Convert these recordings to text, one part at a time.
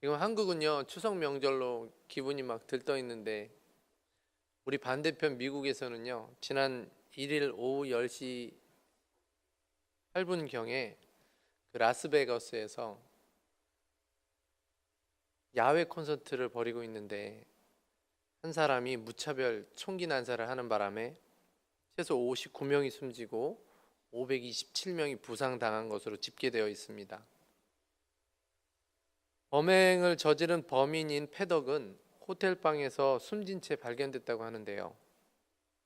지금 한국은요, 추석 명절로 기분이 막 들떠 있는데, 우리 반대편 미국에서는요, 지난 1일 오후 10시 8분경에 그 라스베가스에서 야외 콘서트를 벌이고 있는데, 한 사람이 무차별 총기 난사를 하는 바람에 최소 59명이 숨지고 527명이 부상당한 것으로 집계되어 있습니다. 범행을 저지른 범인인 패덕은 호텔방에서 숨진 채 발견됐다고 하는데요.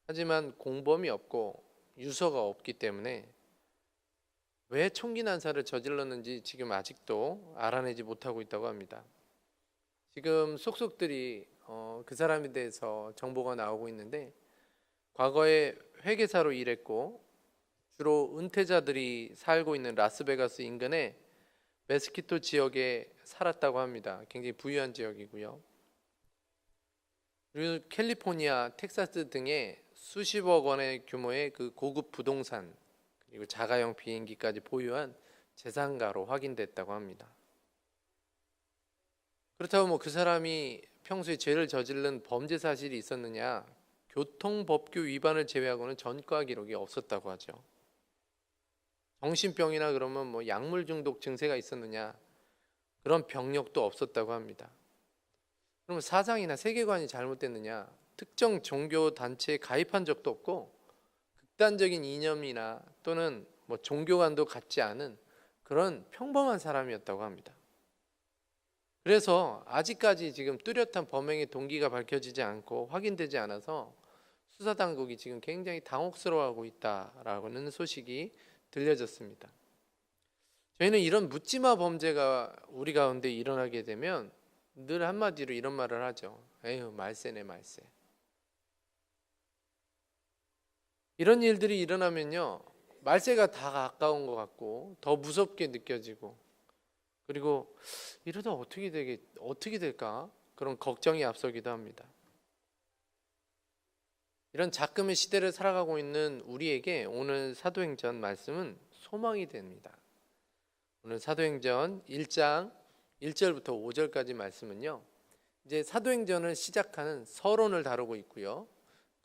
하지만 공범이 없고 유서가 없기 때문에 왜 총기 난사를 저질렀는지 지금 아직도 알아내지 못하고 있다고 합니다. 지금 속속들이 그 사람에 대해서 정보가 나오고 있는데, 과거에 회계사로 일했고 주로 은퇴자들이 살고 있는 라스베가스 인근에 메스키토 지역에 살았다고 합니다. 굉장히 부유한 지역이고요. 그리고 캘리포니아, 텍사스 등의 수십억 원의 규모의 그 고급 부동산 그리고 자가용 비행기까지 보유한 재산가로 확인됐다고 합니다. 그렇다고 그 사람이 평소에 죄를 저지른 범죄 사실이 있었느냐? 교통법규 위반을 제외하고는 전과 기록이 없었다고 하죠. 정신병이나 그러면 약물 중독 증세가 있었느냐? 그런 병력도 없었다고 합니다. 그러면 사상이나 세계관이 잘못됐느냐? 특정 종교 단체에 가입한 적도 없고 극단적인 이념이나 또는 종교관도 갖지 않은 그런 평범한 사람이었다고 합니다. 그래서 아직까지 지금 뚜렷한 범행의 동기가 밝혀지지 않고 확인되지 않아서 수사당국이 지금 굉장히 당혹스러워하고 있다라는 소식이 들려졌습니다. 저희는 이런 묻지마 범죄가 우리 가운데 일어나게 되면 늘 한마디로 이런 말을 하죠. 에휴, 말세네 말세. 이런 일들이 일어나면요, 말세가 다 가까운 것 같고 더 무섭게 느껴지고, 그리고 이러다 어떻게 될까? 그런 걱정이 앞서기도 합니다. 이런 작금의 시대를 살아가고 있는 우리에게 오늘 사도행전 말씀은 소망이 됩니다. 오늘 사도행전 1장 1절부터 5절까지 말씀은요, 이제 사도행전을 시작하는 서론을 다루고 있고요.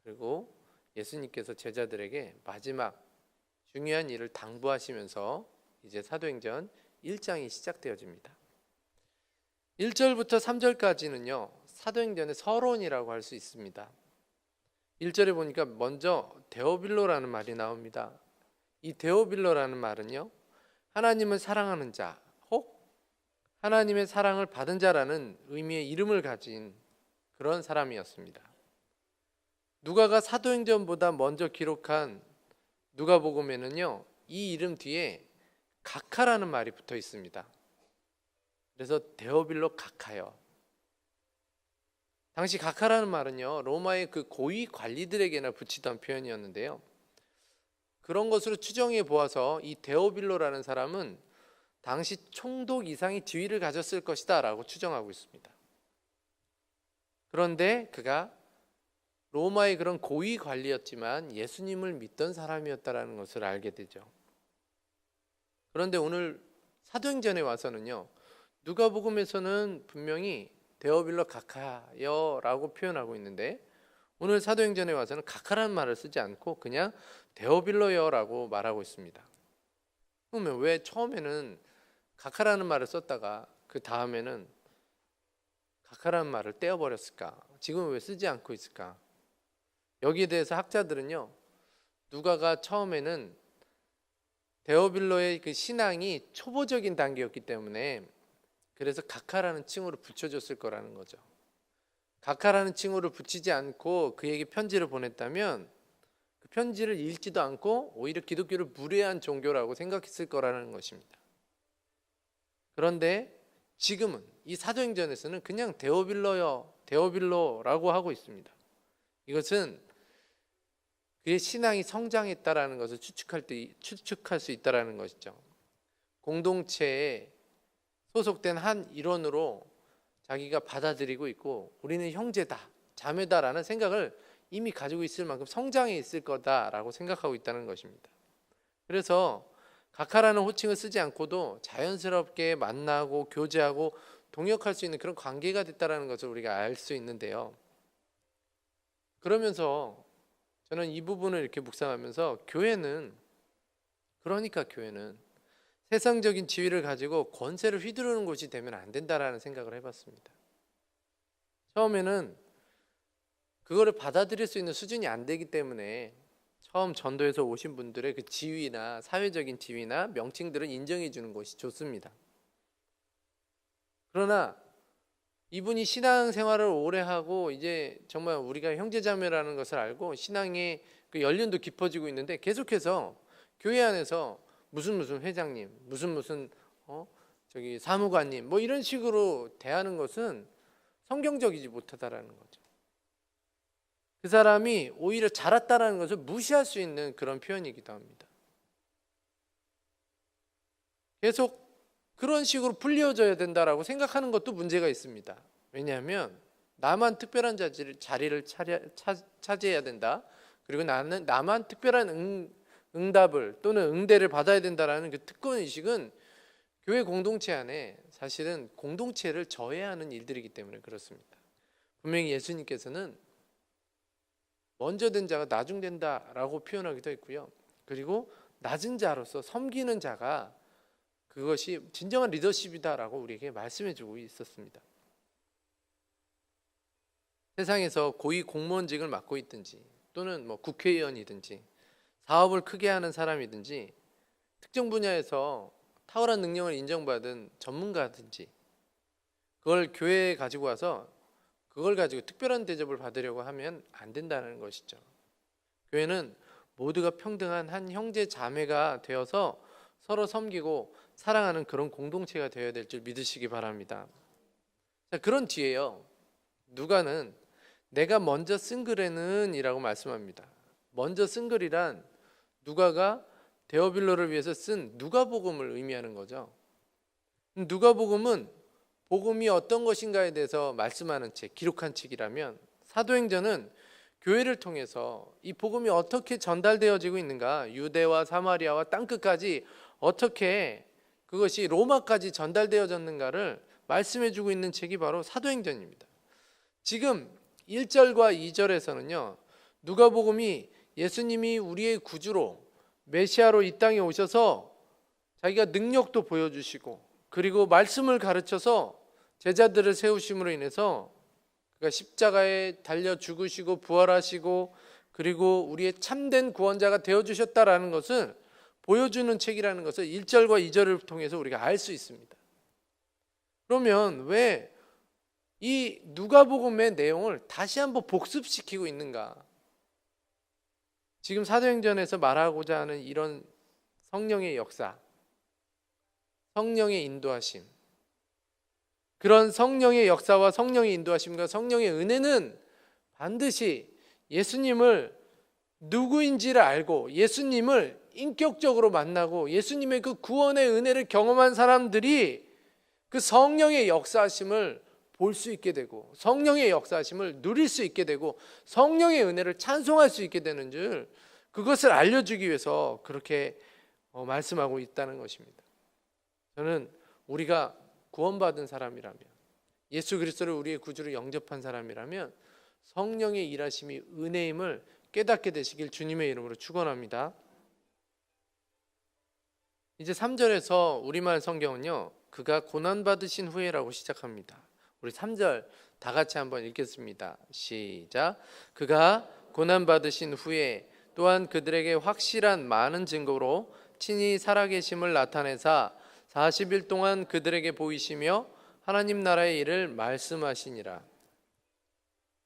그리고 예수님께서 제자들에게 마지막 중요한 일을 당부하시면서 이제 사도행전 1장이 시작되어집니다. 1절부터 3절까지는요, 사도행전의 서론이라고 할 수 있습니다. 1절에 보니까 먼저 데오빌로라는 말이 나옵니다. 이 데오빌로라는 말은요, 하나님을 사랑하는 자, 혹 하나님의 사랑을 받은 자라는 의미의 이름을 가진 그런 사람이었습니다. 누가가 사도행전보다 먼저 기록한 누가복음에는요, 이 이름 뒤에 가카라는 말이 붙어 있습니다. 그래서 데오빌로 가카요. 당시 가카라는 말은요, 로마의 그 고위 관리들에게나 붙이던 표현이었는데요. 그런 것으로 추정해 보아서 이 데오빌로라는 사람은 당시 총독 이상의 지위를 가졌을 것이다 라고 추정하고 있습니다. 그런데 그가 로마의 그런 고위 관리였지만 예수님을 믿던 사람이었다라는 것을 알게 되죠. 그런데 오늘 사도행전에 와서는요, 누가복음에서는 분명히 데오빌로 가카여라고 표현하고 있는데, 오늘 사도행전에 와서는 가카라는 말을 쓰지 않고 그냥 데오빌로여라고 말하고 있습니다. 그러면 왜 처음에는 가카라는 말을 썼다가 그 다음에는 가카라는 말을 떼어버렸을까? 지금 왜 쓰지 않고 있을까? 여기에 대해서 학자들은요, 누가가 처음에는 데오빌로의 그 신앙이 초보적인 단계였기 때문에 그래서 가카라는 칭호를 붙여줬을 거라는 거죠. 가카라는 칭호를 붙이지 않고 그에게 편지를 보냈다면 그 편지를 읽지도 않고 오히려 기독교를 무례한 종교라고 생각했을 거라는 것입니다. 그런데 지금은 이 사도행전에서는 그냥 데오빌로라고 하고 있습니다. 이것은 그의 신앙이 성장했다라는 것을 추측할 수 있다라는 것이죠. 공동체에 소속된 한 일원으로 자기가 받아들이고 있고, 우리는 형제다, 자매다라는 생각을 이미 가지고 있을 만큼 성장해 있을 거다라고 생각하고 있다는 것입니다. 그래서 가카라는 호칭을 쓰지 않고도 자연스럽게 만나고 교제하고 동역할 수 있는 그런 관계가 됐다라는 것을 우리가 알 수 있는데요. 그러면서 저는 이 부분을 이렇게 묵상하면서 교회는 세상적인 지위를 가지고 권세를 휘두르는 곳이 되면 안 된다라는 생각을 해봤습니다. 처음에는 그거를 받아들일 수 있는 수준이 안 되기 때문에 처음 전도에서 오신 분들의 그 지위나 사회적인 지위나 명칭들을 인정해 주는 것이 좋습니다. 그러나 이분이 신앙생활을 오래 하고 이제 정말 우리가 형제자매라는 것을 알고 신앙의 그 연륜도 깊어지고 있는데 계속해서 교회 안에서 무슨 회장님, 무슨 저기 사무관님 뭐 이런 식으로 대하는 것은 성경적이지 못하다라는 거죠. 그 사람이 오히려 자랐다라는 것을 무시할 수 있는 그런 표현이기도 합니다. 계속 그런 식으로 불리워져야 된다라고 생각하는 것도 문제가 있습니다. 왜냐하면 나만 특별한 자리를 차지해야 된다. 그리고 나만 특별한 응답을 또는 응대를 받아야 된다라는 그 특권의식은 교회 공동체 안에 사실은 공동체를 저해하는 일들이기 때문에 그렇습니다. 분명히 예수님께서는 먼저 된 자가 나중된다라고 표현하기도 했고요. 그리고 낮은 자로서 섬기는 자가 그것이 진정한 리더십이다라고 우리에게 말씀해주고 있었습니다. 세상에서 고위 공무원직을 맡고 있든지 또는 국회의원이든지 사업을 크게 하는 사람이든지 특정 분야에서 탁월한 능력을 인정받은 전문가든지 그걸 교회에 가지고 와서 그걸 가지고 특별한 대접을 받으려고 하면 안 된다는 것이죠. 교회는 모두가 평등한 한 형제 자매가 되어서 서로 섬기고 사랑하는 그런 공동체가 되어야 될 줄 믿으시기 바랍니다. 자, 그런 뒤에요. 누가는 내가 먼저 쓴 글에는 이라고 말씀합니다. 먼저 쓴 글이란 누가가 데오빌로를 위해서 쓴 누가복음을 의미하는 거죠. 누가복음은 복음이 어떤 것인가에 대해서 말씀하는 책, 기록한 책이라면 사도행전은 교회를 통해서 이 복음이 어떻게 전달되어지고 있는가, 유대와 사마리아와 땅끝까지 어떻게 그것이 로마까지 전달되어졌는가를 말씀해주고 있는 책이 바로 사도행전입니다. 지금 1절과 2절에서는요, 누가복음이 예수님이 우리의 구주로 메시아로 이 땅에 오셔서 자기가 능력도 보여주시고 그리고 말씀을 가르쳐서 제자들을 세우심으로 인해서 그가 십자가에 달려 죽으시고 부활하시고 그리고 우리의 참된 구원자가 되어주셨다라는 것을 보여주는 책이라는 것을 1절과 2절을 통해서 우리가 알 수 있습니다. 그러면 왜 이 누가복음의 내용을 다시 한번 복습시키고 있는가? 지금 사도행전에서 말하고자 하는 이런 성령의 역사, 성령의 인도하심, 그런 성령의 역사와 성령의 인도하심과 성령의 은혜는 반드시 예수님을 누구인지를 알고 예수님을 인격적으로 만나고 예수님의 그 구원의 은혜를 경험한 사람들이 그 성령의 역사하심을 볼 수 있게 되고 성령의 역사하심을 누릴 수 있게 되고 성령의 은혜를 찬송할 수 있게 되는 줄 그것을 알려주기 위해서 그렇게 말씀하고 있다는 것입니다. 저는 우리가 구원받은 사람이라면 예수 그리스도를 우리의 구주로 영접한 사람이라면 성령의 일하심이 은혜임을 깨닫게 되시길 주님의 이름으로 축원합니다. 이제 3절에서 우리말 성경은요, 그가 고난받으신 후에라고 시작합니다. 우리 3절 다 같이 한번 읽겠습니다. 시작. 그가 고난받으신 후에 또한 그들에게 확실한 많은 증거로 친히 살아계심을 나타내사 40일 동안 그들에게 보이시며 하나님 나라의 일을 말씀하시니라.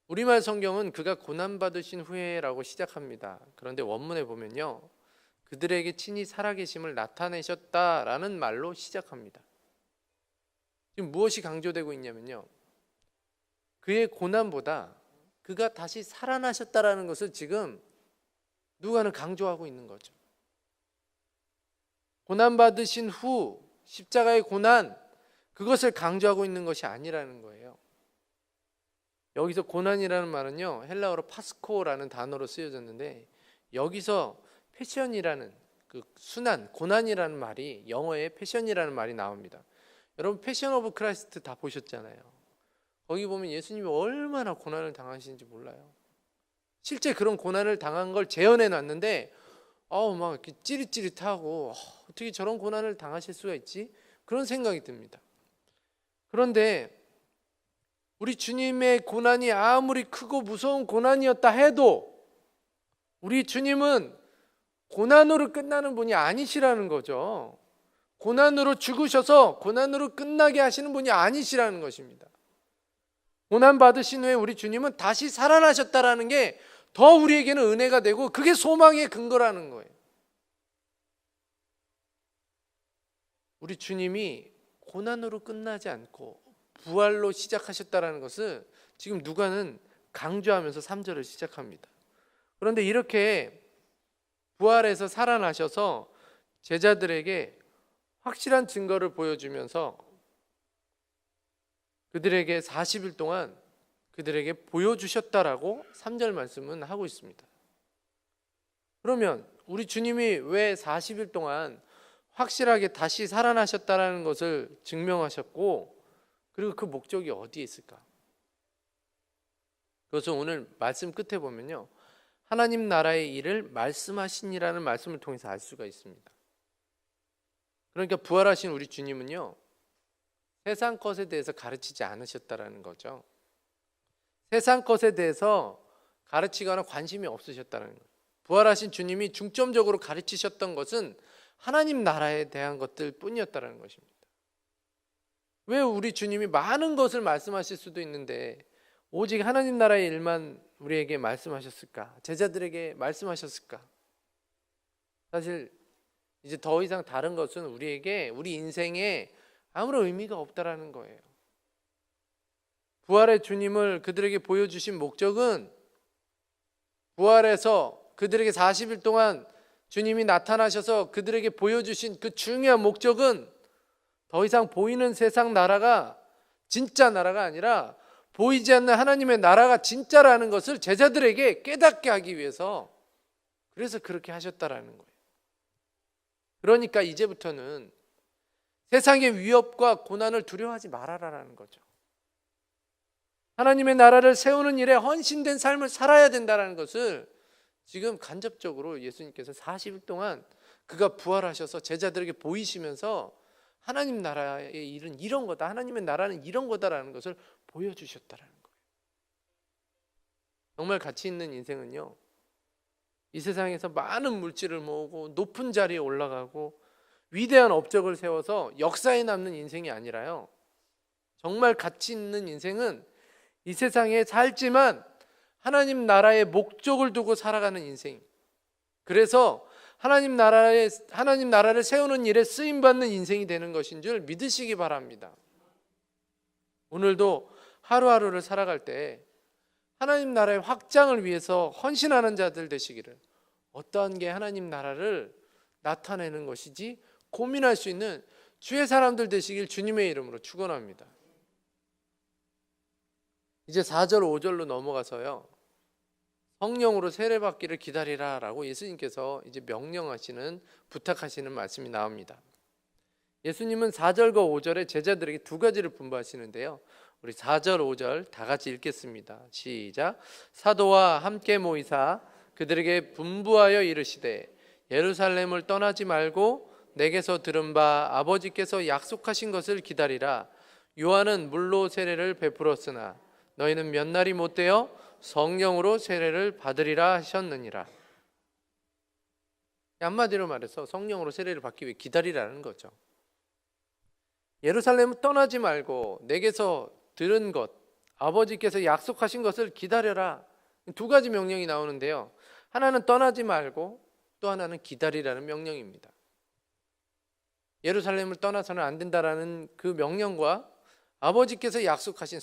우리말 성경은 그가 고난받으신 후에라고 시작합니다. 그런데 원문에 보면요, 그들에게 친히 살아계심을 나타내셨다라는 말로 시작합니다. 지금 무엇이 강조되고 있냐면요, 그의 고난보다 그가 다시 살아나셨다라는 것을 지금 누가는 강조하고 있는 거죠. 고난받으신 후 십자가의 고난, 그것을 강조하고 있는 것이 아니라는 거예요. 여기서 고난이라는 말은요, 헬라어로 파스코라는 단어로 쓰여졌는데 여기서 패션이라는 그 순한 고난이라는 말이 영어에 패션이라는 말이 나옵니다. 여러분 패션 오브 크라이스트 다 보셨잖아요. 거기 보면 예수님이 얼마나 고난을 당하시는지 몰라요. 실제 그런 고난을 당한 걸 재현해 놨는데 막 이렇게 찌릿찌릿하고 어떻게 저런 고난을 당하실 수가 있지? 그런 생각이 듭니다. 그런데 우리 주님의 고난이 아무리 크고 무서운 고난이었다 해도 우리 주님은 고난으로 끝나는 분이 아니시라는 거죠. 고난으로 죽으셔서 고난으로 끝나게 하시는 분이 아니시라는 것입니다. 고난 받으신 후에 우리 주님은 다시 살아나셨다라는 게 더 우리에게는 은혜가 되고 그게 소망의 근거라는 거예요. 우리 주님이 고난으로 끝나지 않고 부활로 시작하셨다라는 것을 지금 누가는 강조하면서 3절을 시작합니다. 그런데 이렇게 부활해서 살아나셔서 제자들에게 확실한 증거를 보여주면서 그들에게 40일 동안 그들에게 보여주셨다라고 3절 말씀은 하고 있습니다. 그러면 우리 주님이 왜 40일 동안 확실하게 다시 살아나셨다라는 것을 증명하셨고 그리고 그 목적이 어디에 있을까? 그것은 오늘 말씀 끝에 보면요, 하나님 나라의 일을 말씀하시니라는 말씀을 통해서 알 수가 있습니다. 그러니까 부활하신 우리 주님은요, 세상 것에 대해서 가르치지 않으셨다라는 거죠. 세상 것에 대해서 가르치거나 관심이 없으셨다는 거예요. 부활하신 주님이 중점적으로 가르치셨던 것은 하나님 나라에 대한 것들 뿐이었다는 것입니다. 왜 우리 주님이 많은 것을 말씀하실 수도 있는데 오직 하나님 나라의 일만 우리에게 말씀하셨을까? 제자들에게 말씀하셨을까? 사실 이제 더 이상 다른 것은 우리에게, 우리 인생에 아무런 의미가 없다라는 거예요. 부활의 주님을 그들에게 보여주신 목적은 부활해서 그들에게 40일 동안 주님이 나타나셔서 그들에게 보여주신 그 중요한 목적은 더 이상 보이는 세상 나라가 진짜 나라가 아니라 보이지 않는 하나님의 나라가 진짜라는 것을 제자들에게 깨닫게 하기 위해서, 그래서 그렇게 하셨다라는 거예요. 그러니까 이제부터는 세상의 위협과 고난을 두려워하지 말아라라는 거죠. 하나님의 나라를 세우는 일에 헌신된 삶을 살아야 된다는 것을 지금 간접적으로 예수님께서 40일 동안 그가 부활하셔서 제자들에게 보이시면서 하나님 나라의 일은 이런 거다, 하나님의 나라는 이런 거다라는 것을 보여주셨다는 거예요. 정말 가치 있는 인생은요, 이 세상에서 많은 물질을 모으고 높은 자리에 올라가고 위대한 업적을 세워서 역사에 남는 인생이 아니라요, 정말 가치 있는 인생은 이 세상에 살지만 하나님 나라의 목적을 두고 살아가는 인생, 그래서 하나님 나라를 세우는 일에 쓰임받는 인생이 되는 것인 줄 믿으시기 바랍니다. 오늘도 하루하루를 살아갈 때 하나님 나라의 확장을 위해서 헌신하는 자들 되시기를, 어떠한 게 하나님 나라를 나타내는 것이지 고민할 수 있는 주의 사람들 되시길 주님의 이름으로 축원합니다. 이제 4절 5절로 넘어가서요, 성령으로 세례받기를 기다리라 라고 예수님께서 이제 명령하시는, 부탁하시는 말씀이 나옵니다. 예수님은 4절과 5절에 제자들에게 두 가지를 분부하시는데요, 우리 4절 5절 다 같이 읽겠습니다. 시작. 사도와 함께 모이사 그들에게 분부하여 이르시되 예루살렘을 떠나지 말고 내게서 들은 바 아버지께서 약속하신 것을 기다리라. 요한은 물로 세례를 베풀었으나 너희는 몇 날이 못되어 성령으로 세례를 받으리라 하셨느니라. 한마디로 말해서 성령으로 세례를 받기 위해 기다리라는 거죠. 예루살렘을 떠나지 말고 내게서 들은 것, 아버지께서 약속하신 것을 기다려라. 두 가지 명령이 나오는데요, 하나는 떠나지 말고 또 하나는 기다리라는 명령입니다. 예루살렘을 떠나서는 안 된다라는 그 명령과 아버지께서 약속하신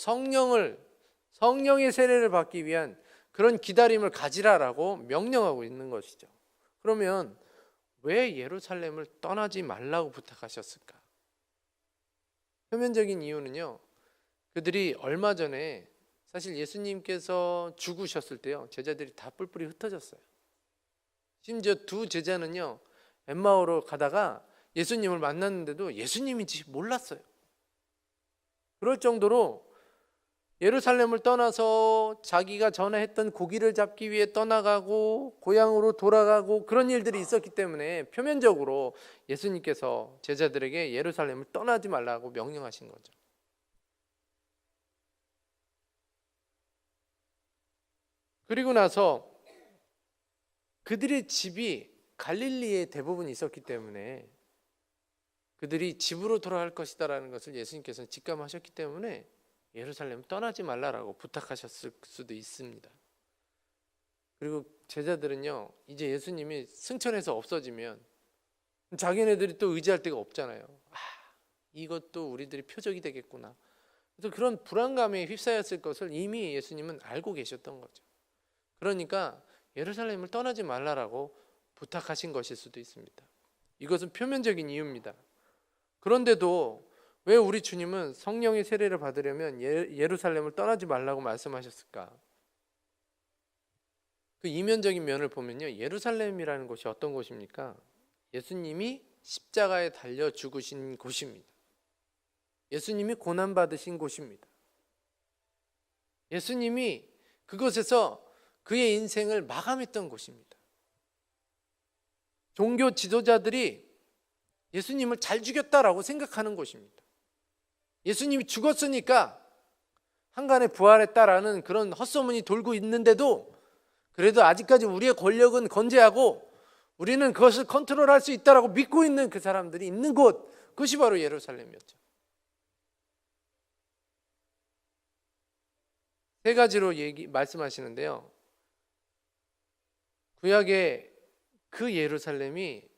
성령의 세례를 받기 위한 그런 기다림을 가지라라고 명령하고 있는 것이죠. 그러면 왜 예루살렘을 떠나지 말라고 부탁하셨을까? 표면적인 이유는요, 그들이 얼마 전에 사실 예수님께서 죽으셨을 때요, 제자들이 다 뿔뿔이 흩어졌어요. 심지어 두 제자는요, 엠마오로 가다가 예수님을 만났는데도 예수님인지 몰랐어요. 그럴 정도로 예루살렘을 떠나서 자기가 전에 했던 고기를 잡기 위해 떠나가고 고향으로 돌아가고 그런 일들이 있었기 때문에 표면적으로 예수님께서 제자들에게 예루살렘을 떠나지 말라고 명령하신 거죠. 그리고 나서 그들의 집이 갈릴리에 대부분 있었기 때문에 그들이 집으로 돌아갈 것이다라는 것을 예수님께서는 직감하셨기 때문에 예루살렘 떠나지 말라라고 부탁하셨을 수도 있습니다. 그리고 제자들은요, 이제 예수님이 승천해서 없어지면 자기네들이 또 의지할 데가 없잖아요. 이것도 우리들이 표적이 되겠구나. 그래서 그런 불안감에 휩싸였을 것을 이미 예수님은 알고 계셨던 거죠. 그러니까 예루살렘을 떠나지 말라라고 부탁하신 것일 수도 있습니다. 이것은 표면적인 이유입니다. 그런데도 왜 우리 주님은 성령의 세례를 받으려면 예루살렘을 떠나지 말라고 말씀하셨을까? 그 이면적인 면을 보면요, 예루살렘이라는 곳이 어떤 곳입니까? 예수님이 십자가에 달려 죽으신 곳입니다. 예수님이 고난받으신 곳입니다. 예수님이 그곳에서 그의 인생을 마감했던 곳입니다. 종교 지도자들이 예수님을 잘 죽였다라고 생각하는 곳입니다. 예수님이 죽었으니까 한간에 부활했다라는 그런 헛소문이 돌고 있는데도 그래도 아직까지 우리의 권력은 건재하고 우리는 그것을 컨트롤할 수 있다라고 믿고 있는 그 사람들이 있는 곳, 그것이 바로 예루살렘이었죠. 세 가지로 말씀하시는데요. 구약의 그 예루살렘이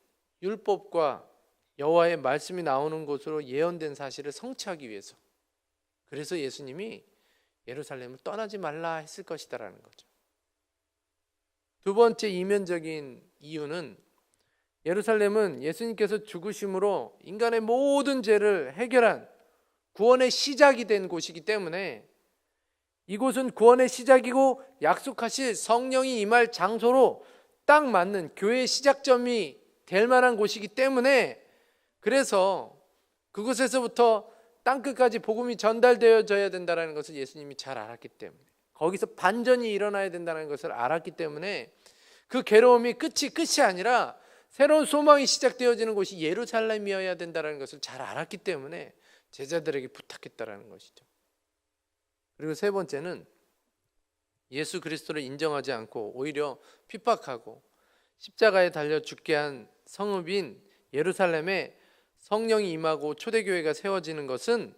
율법과 여호와의 말씀이 나오는 곳으로 예언된 사실을 성취하기 위해서, 그래서 예수님이 예루살렘을 떠나지 말라 했을 것이다라는 거죠. 두 번째 이면적인 이유는 예루살렘은 예수님께서 죽으심으로 인간의 모든 죄를 해결한 구원의 시작이 된 곳이기 때문에 이곳은 구원의 시작이고 약속하실 성령이 임할 장소로 딱 맞는 교회의 시작점이 될 만한 곳이기 때문에, 그래서 그곳에서부터 땅끝까지 복음이 전달되어져야 된다는 것을 예수님이 잘 알았기 때문에, 거기서 반전이 일어나야 된다는 것을 알았기 때문에 그 괴로움이 끝이 아니라 새로운 소망이 시작되어지는 곳이 예루살렘이어야 된다는 것을 잘 알았기 때문에 제자들에게 부탁했다라는 것이죠. 그리고 세 번째는 예수 그리스도를 인정하지 않고 오히려 핍박하고 십자가에 달려 죽게 한 성읍인 예루살렘에 성령이 임하고 초대교회가 세워지는 것은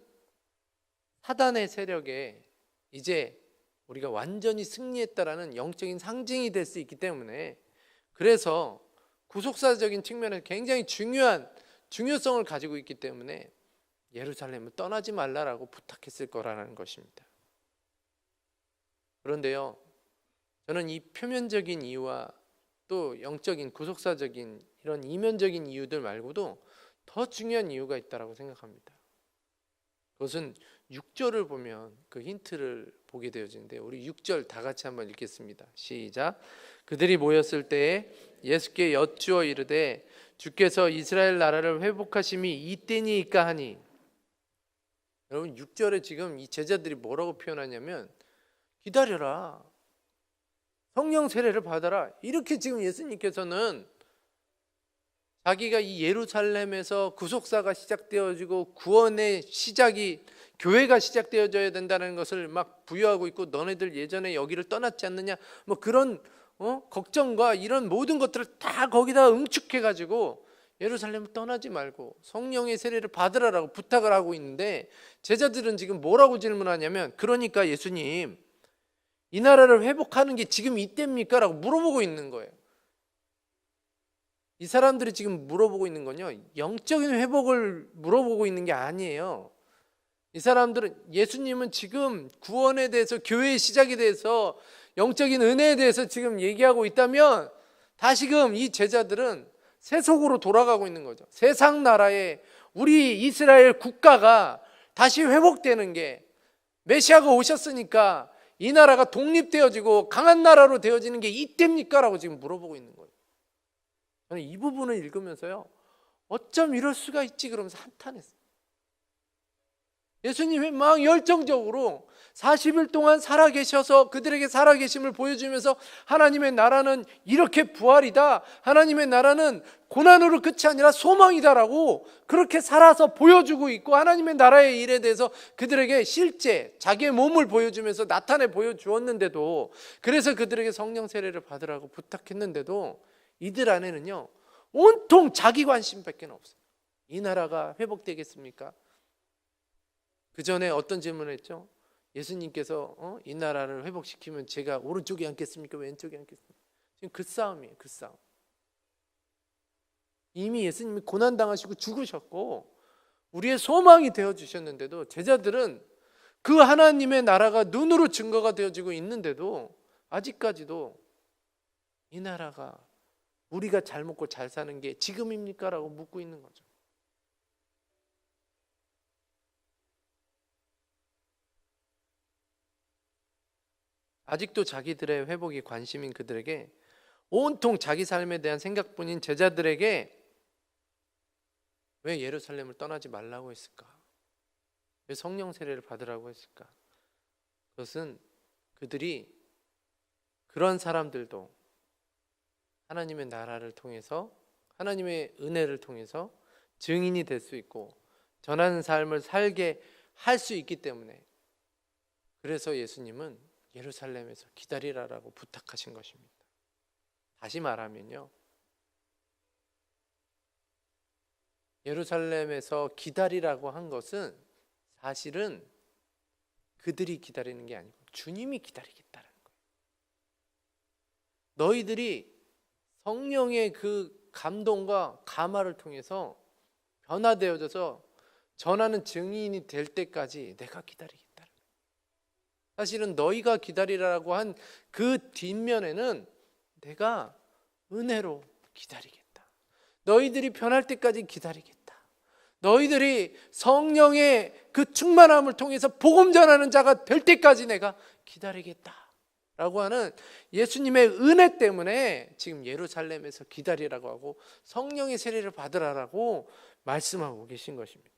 사단의 세력에 이제 우리가 완전히 승리했다라는 영적인 상징이 될 수 있기 때문에, 그래서 구속사적인 측면에서 굉장히 중요성을 가지고 있기 때문에 예루살렘을 떠나지 말라라고 부탁했을 거라는 것입니다. 그런데요, 저는 이 표면적인 이유와 또 영적인 구속사적인 이런 이면적인 이유들 말고도 더 중요한 이유가 있다고 생각합니다. 그것은 6절을 보면 그 힌트를 보게 되어지는데, 우리 6절 다 같이 한번 읽겠습니다. 시작. 그들이 모였을 때에 예수께 여쭈어 이르되 주께서 이스라엘 나라를 회복하심이 이때니이까 하니. 여러분 6절에 지금 이 제자들이 뭐라고 표현하냐면 기다려라, 성령 세례를 받아라, 이렇게 지금 예수님께서는 자기가 이 예루살렘에서 구속사가 시작되어지고 구원의 시작이 교회가 시작되어져야 된다는 것을 막 부여하고 있고, 너네들 예전에 여기를 떠났지 않느냐, 뭐 그런 걱정과 이런 모든 것들을 다 거기다 응축해가지고 예루살렘을 떠나지 말고 성령의 세례를 받으라라고 부탁을 하고 있는데, 제자들은 지금 뭐라고 질문하냐면, 그러니까 예수님 이 나라를 회복하는 게 지금 이때입니까? 라고 물어보고 있는 거예요. 이 사람들이 지금 물어보고 있는 건요, 영적인 회복을 물어보고 있는 게 아니에요. 이 사람들은, 예수님은 지금 구원에 대해서, 교회의 시작에 대해서, 영적인 은혜에 대해서 지금 얘기하고 있다면 다시금 이 제자들은 세속으로 돌아가고 있는 거죠. 세상 나라에 우리 이스라엘 국가가 다시 회복되는 게, 메시아가 오셨으니까 이 나라가 독립되어지고 강한 나라로 되어지는 게 이때입니까? 라고 지금 물어보고 있는 거예요. 저는 이 부분을 읽으면서요, 어쩜 이럴 수가 있지 그러면서 한탄했어요. 예수님이 막 열정적으로 40일 동안 살아계셔서 그들에게 살아계심을 보여주면서 하나님의 나라는 이렇게 부활이다, 하나님의 나라는 고난으로 끝이 아니라 소망이다라고 그렇게 살아서 보여주고 있고, 하나님의 나라의 일에 대해서 그들에게 실제 자기의 몸을 보여주면서 나타내 보여주었는데도, 그래서 그들에게 성령 세례를 받으라고 부탁했는데도 이들 안에는요 온통 자기 관심밖에 없어요. 이 나라가 회복되겠습니까? 그 전에 어떤 질문을 했죠? 예수님께서 이 나라를 회복시키면 제가 오른쪽에 앉겠습니까? 왼쪽에 앉겠습니까? 지금 그 싸움이에요. 그 싸움. 이미 예수님이 고난당하시고 죽으셨고 우리의 소망이 되어주셨는데도 제자들은 그 하나님의 나라가 눈으로 증거가 되어지고 있는데도 아직까지도 이 나라가 우리가 잘 먹고 잘 사는 게 지금입니까? 라고 묻고 있는 거죠. 아직도 자기들의 회복이 관심인 그들에게, 온통 자기 삶에 대한 생각뿐인 제자들에게 왜 예루살렘을 떠나지 말라고 했을까? 왜 성령 세례를 받으라고 했을까? 그것은 그들이 그런 사람들도 하나님의 나라를 통해서, 하나님의 은혜를 통해서 증인이 될 수 있고 전하는 삶을 살게 할 수 있기 때문에, 그래서 예수님은 예루살렘에서 기다리라라고 부탁하신 것입니다. 다시 말하면요, 예루살렘에서 기다리라고 한 것은 사실은 그들이 기다리는 게 아니고 주님이 기다리겠다는 거예요. 너희들이 성령의 그 감동과 감화를 통해서 변화되어져서 전하는 증인이 될 때까지 내가 기다리겠다. 사실은 너희가 기다리라고 한 그 뒷면에는 내가 은혜로 기다리겠다. 너희들이 변할 때까지 기다리겠다. 너희들이 성령의 그 충만함을 통해서 복음 전하는 자가 될 때까지 내가 기다리겠다 라고 하는 예수님의 은혜 때문에 지금 예루살렘에서 기다리라고 하고 성령의 세례를 받으라고 말씀하고 계신 것입니다.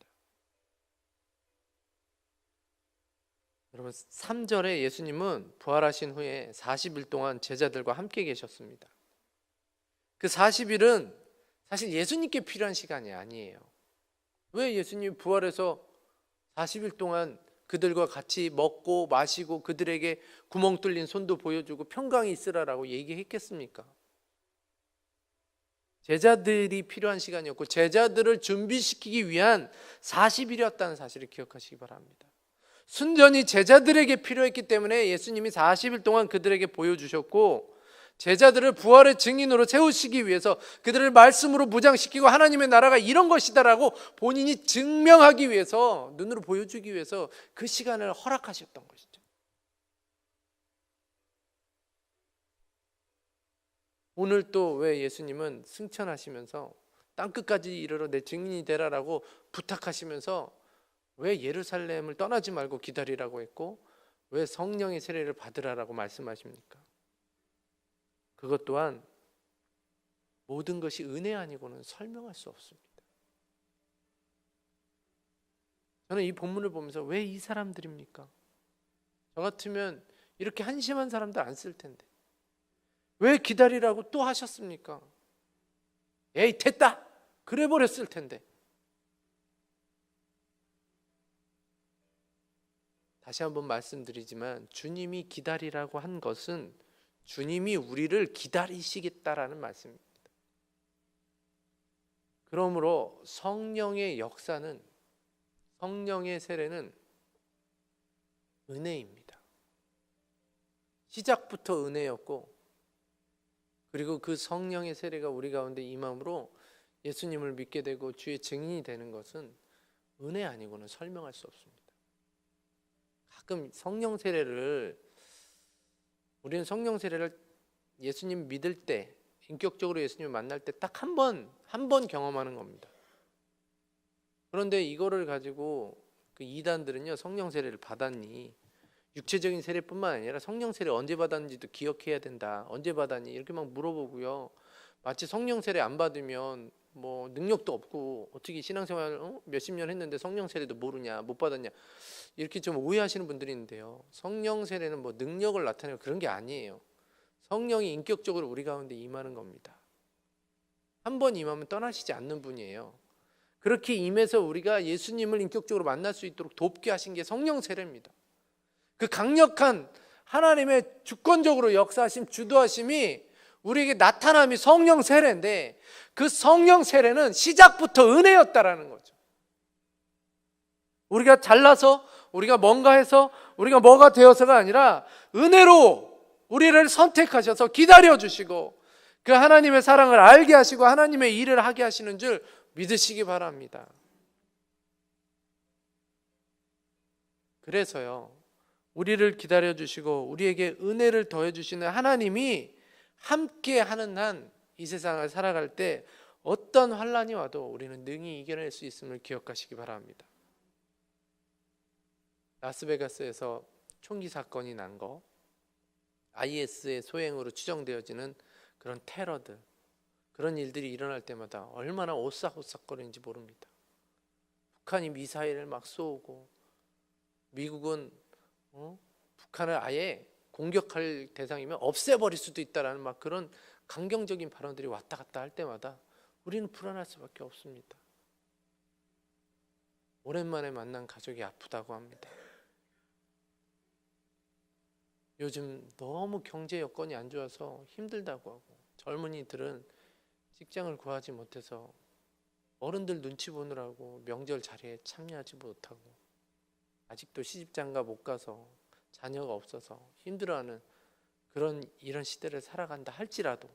여러분, 3절에 예수님은 부활하신 후에 40일 동안 제자들과 함께 계셨습니다. 그 40일은 사실 예수님께 필요한 시간이 아니에요. 왜 예수님이 부활해서 40일 동안 그들과 같이 먹고 마시고 그들에게 구멍 뚫린 손도 보여주고 평강이 있으라라고 얘기했겠습니까? 제자들이 필요한 시간이었고 제자들을 준비시키기 위한 40일이었다는 사실을 기억하시기 바랍니다. 순전히 제자들에게 필요했기 때문에 예수님이 40일 동안 그들에게 보여주셨고, 제자들을 부활의 증인으로 세우시기 위해서 그들을 말씀으로 무장시키고 하나님의 나라가 이런 것이다라고 본인이 증명하기 위해서, 눈으로 보여주기 위해서 그 시간을 허락하셨던 것이죠. 오늘 또 왜 예수님은 승천하시면서 땅끝까지 이르러 내 증인이 되라라고 부탁하시면서 왜 예루살렘을 떠나지 말고 기다리라고 했고 왜 성령의 세례를 받으라라고 말씀하십니까? 그것 또한 모든 것이 은혜 아니고는 설명할 수 없습니다. 저는 이 본문을 보면서 왜 이 사람들입니까? 저 같으면 이렇게 한심한 사람들 안 쓸 텐데 왜 기다리라고 또 하셨습니까? 에이 됐다! 그래 버렸을 텐데. 다시 한번 말씀드리지만 주님이 기다리라고 한 것은 주님이 우리를 기다리시겠다라는 말씀입니다. 그러므로 성령의 역사는, 성령의 세례는 은혜입니다. 시작부터 은혜였고, 그리고 그 성령의 세례가 우리 가운데 임함으로 예수님을 믿게 되고 주의 증인이 되는 것은 은혜 아니고는 설명할 수 없습니다. 가끔 성령 세례를, 우리는 성령 세례를 예수님 믿을 때, 인격적으로 예수님을 만날 때 딱 한 번 경험하는 겁니다. 그런데 이거를 가지고 그 이단들은요, 성령 세례를 받았니? 육체적인 세례뿐만 아니라 성령 세례 언제 받았는지도 기억해야 된다. 언제 받았니? 이렇게 막 물어보고요. 마치 성령 세례 안 받으면 뭐 능력도 없고 어떻게 신앙생활 몇십 년 했는데 성령 세례도 모르냐, 못 받았냐, 이렇게 좀 오해하시는 분들이 있는데요. 성령 세례는 뭐 능력을 나타내고 그런 게 아니에요. 성령이 인격적으로 우리 가운데 임하는 겁니다. 한 번 임하면 떠나시지 않는 분이에요. 그렇게 임해서 우리가 예수님을 인격적으로 만날 수 있도록 돕게 하신 게 성령 세례입니다. 그 강력한 하나님의 주권적으로 역사하심, 주도하심이 우리에게 나타남이 성령 세례인데, 그 성령 세례는 시작부터 은혜였다라는 거죠. 우리가 잘나서, 우리가 뭔가 해서, 우리가 뭐가 되어서가 아니라 은혜로 우리를 선택하셔서 기다려주시고 그 하나님의 사랑을 알게 하시고 하나님의 일을 하게 하시는 줄 믿으시기 바랍니다. 그래서요, 우리를 기다려주시고 우리에게 은혜를 더해주시는 하나님이 함께 하는 한 이 세상을 살아갈 때 어떤 환난이 와도 우리는 능히 이겨낼 수 있음을 기억하시기 바랍니다. 라스베가스에서 총기 사건이 난 거, IS의 소행으로 추정되어지는 그런 테러들, 그런 일들이 일어날 때마다 얼마나 오싹오싹거리는지 모릅니다. 북한이 미사일을 막 쏘고 미국은 북한을 아예 공격할 대상이면 없애버릴 수도 있다라는 막 그런 강경적인 발언들이 왔다 갔다 할 때마다 우리는 불안할 수밖에 없습니다. 오랜만에 만난 가족이 아프다고 합니다. 요즘 너무 경제 여건이 안 좋아서 힘들다고 하고, 젊은이들은 직장을 구하지 못해서 어른들 눈치 보느라고 명절 자리에 참여하지 못하고, 아직도 시집장가 못 가서 자녀가 없어서 힘들어하는 이런 시대를 살아간다 할지라도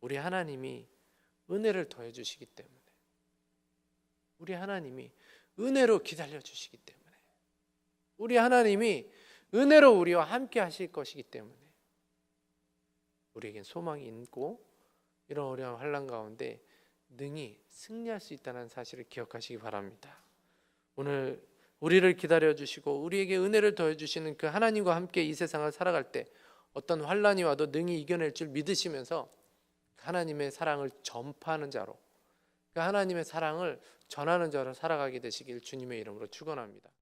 우리 하나님이 은혜를 더해 주시기 때문에, 우리 하나님이 은혜로 기다려 주시기 때문에, 우리 하나님이 은혜로 우리와 함께 하실 것이기 때문에 우리에겐 소망이 있고 이런 어려운 환난 가운데 능히 승리할 수 있다는 사실을 기억하시기 바랍니다. 오늘 우리를 기다려 주시고 우리에게 은혜를 더해 주시는 그 하나님과 함께 이 세상을 살아갈 때 어떤 환난이 와도 능히 이겨낼 줄 믿으시면서 하나님의 사랑을 전파하는 자로, 그 하나님의 사랑을 전하는 자로 살아가게 되시길 주님의 이름으로 축원합니다.